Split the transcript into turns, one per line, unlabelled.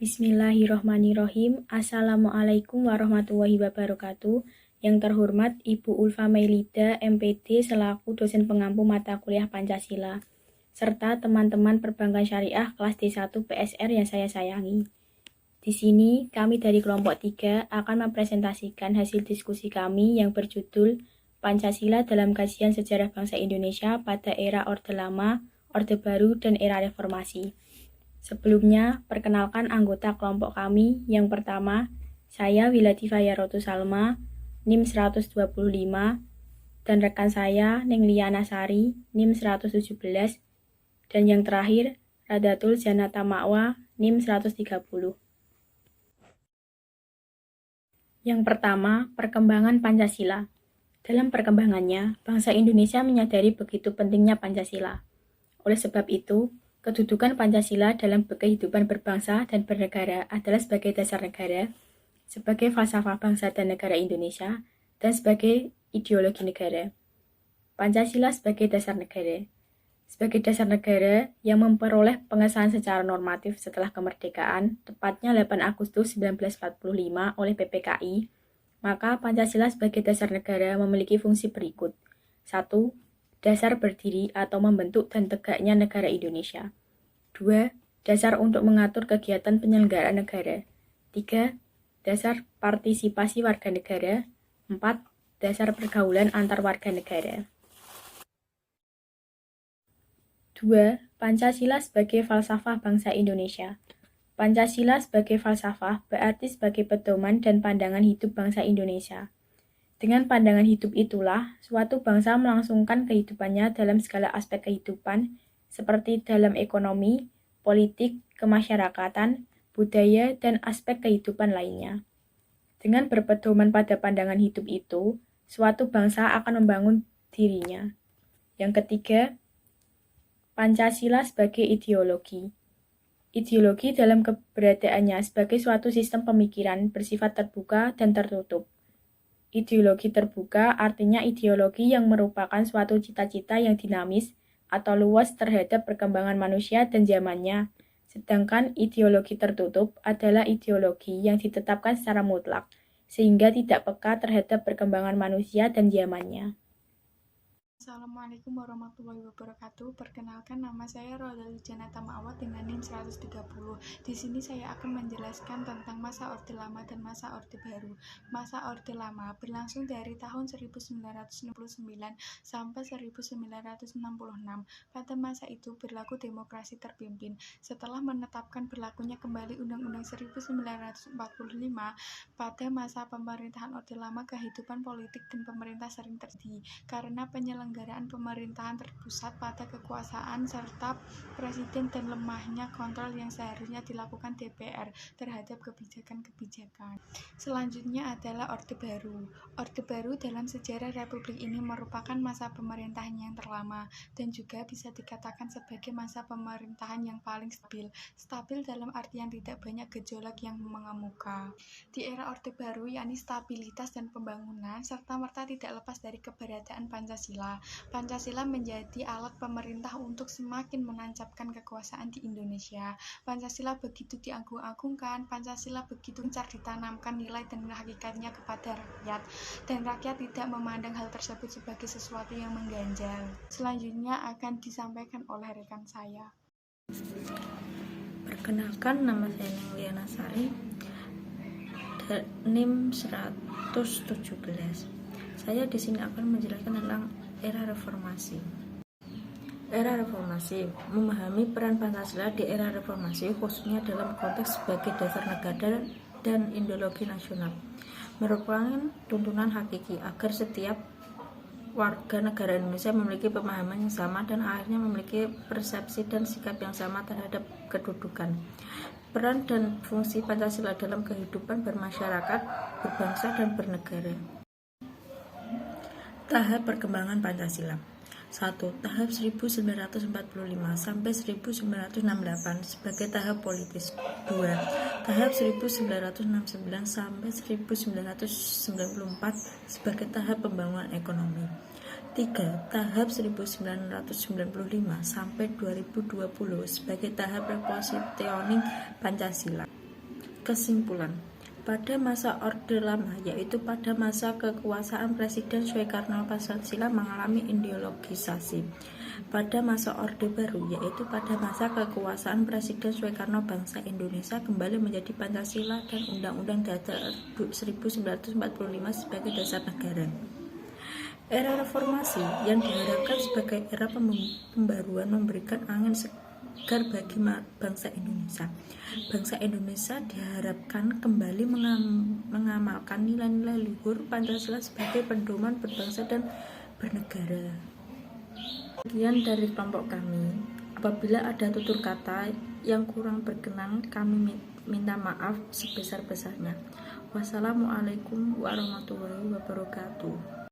Bismillahirrohmanirrohim. Assalamualaikum warahmatullahi wabarakatuh. Yang terhormat Ibu Ulfa Mailida, MPD, selaku dosen pengampu mata kuliah Pancasila, serta teman-teman Perbankan Syariah kelas D1 PSR yang saya sayangi. Di sini, kami dari kelompok 3 akan mempresentasikan hasil diskusi kami yang berjudul Pancasila dalam Kajian Sejarah Bangsa Indonesia pada Era Orde Lama, Orde Baru, dan Era Reformasi. Sebelumnya, perkenalkan anggota kelompok kami. Yang pertama, saya Wilatifah Yarotu Salma, NIM 125, dan rekan saya Nengliana Sari, NIM 117, dan yang terakhir, Radatul Janata Ma'wa, NIM 130. Yang pertama, perkembangan Pancasila. Dalam perkembangannya, bangsa Indonesia menyadari begitu pentingnya Pancasila. Oleh sebab itu, kedudukan Pancasila dalam kehidupan berbangsa dan bernegara adalah sebagai dasar negara, sebagai falsafah bangsa dan negara Indonesia, dan sebagai ideologi negara. Pancasila sebagai dasar negara. Sebagai dasar negara yang memperoleh pengesahan secara normatif setelah kemerdekaan, tepatnya 8 Agustus 1945 oleh PPKI, maka Pancasila sebagai dasar negara memiliki fungsi berikut. 1. Dasar berdiri atau membentuk dan tegaknya negara Indonesia. 2. Dasar untuk mengatur kegiatan penyelenggaraan negara. 3. Dasar partisipasi warga negara. 4. Dasar pergaulan antar warga negara. 2. Pancasila sebagai falsafah bangsa Indonesia. Pancasila sebagai falsafah berarti sebagai pedoman dan pandangan hidup bangsa Indonesia. Dengan pandangan hidup itulah, suatu bangsa melangsungkan kehidupannya dalam segala aspek kehidupan, seperti dalam ekonomi, politik, kemasyarakatan, budaya, dan aspek kehidupan lainnya. Dengan berpedoman pada pandangan hidup itu, suatu bangsa akan membangun dirinya. Yang ketiga, Pancasila sebagai ideologi. Ideologi dalam keberadaannya sebagai suatu sistem pemikiran bersifat terbuka dan tertutup. Ideologi terbuka artinya ideologi yang merupakan suatu cita-cita yang dinamis atau luas terhadap perkembangan manusia dan zamannya, sedangkan ideologi tertutup adalah ideologi yang ditetapkan secara mutlak, sehingga tidak peka terhadap perkembangan manusia dan zamannya.
Assalamualaikum warahmatullahi wabarakatuh. Perkenalkan, nama saya Radatul Janata Ma'wa dengan NIM 130. Di sini saya akan menjelaskan tentang masa Orde Lama dan masa Orde Baru. Masa Orde Lama berlangsung dari tahun 1969 sampai 1966. Pada masa itu berlaku demokrasi terpimpin. Setelah menetapkan berlakunya kembali Undang-Undang 1945, pada masa pemerintahan Orde Lama kehidupan politik dan pemerintah sering terjadi karena penyelenggaraan pemerintahan terpusat pada kekuasaan serta presiden dan lemahnya kontrol yang seharusnya dilakukan DPR terhadap kebijakan-kebijakan. Selanjutnya adalah Orde Baru. Orde Baru dalam sejarah Republik ini merupakan masa pemerintahan yang terlama dan juga bisa dikatakan sebagai masa pemerintahan yang paling stabil. Stabil dalam artian tidak banyak gejolak yang mengemuka. Di era Orde Baru, yakni stabilitas dan pembangunan serta-merta tidak lepas dari keberadaan Pancasila. Pancasila menjadi alat pemerintah untuk semakin menancapkan kekuasaan di Indonesia. Pancasila begitu diagung-agungkan, Pancasila begitu gencar ditanamkan nilai dan hakikatnya kepada rakyat, dan rakyat tidak memandang hal tersebut sebagai sesuatu yang mengganjal. Selanjutnya akan disampaikan oleh rekan saya.
Perkenalkan, nama saya Nengliana Sari, NIM 117. Saya di sini akan menjelaskan tentang era reformasi. Era reformasi memahami peran Pancasila di era reformasi khususnya dalam konteks sebagai dasar negara dan ideologi nasional. Merupakan tuntunan hakiki agar setiap warga negara Indonesia memiliki pemahaman yang sama dan akhirnya memiliki persepsi dan sikap yang sama terhadap kedudukan, peran dan fungsi Pancasila dalam kehidupan bermasyarakat, berbangsa, dan bernegara. Tahap perkembangan Pancasila. 1. Tahap 1945 sampai 1968 sebagai tahap politis. 2. Tahap 1969 sampai 1994 sebagai tahap pembangunan ekonomi. 3. Tahap 1995 sampai 2020 sebagai tahap repositioning Pancasila. Kesimpulan, pada masa Orde Lama, yaitu pada masa kekuasaan Presiden Soekarno, Pancasila mengalami ideologisasi. Pada masa Orde Baru, yaitu pada masa kekuasaan Presiden Soekarno, bangsa Indonesia kembali menjadi Pancasila dan Undang-Undang Dasar 1945 sebagai dasar negara. Era reformasi yang diharapkan sebagai era pembaruan memberikan angin segar bagi bangsa Indonesia. Bangsa Indonesia diharapkan kembali mengamalkan nilai-nilai luhur Pancasila sebagai pedoman berbangsa dan bernegara. Sekian dari kelompok kami. Apabila ada tutur kata yang kurang berkenan, kami minta maaf sebesar-besarnya. Wassalamualaikum warahmatullahi wabarakatuh.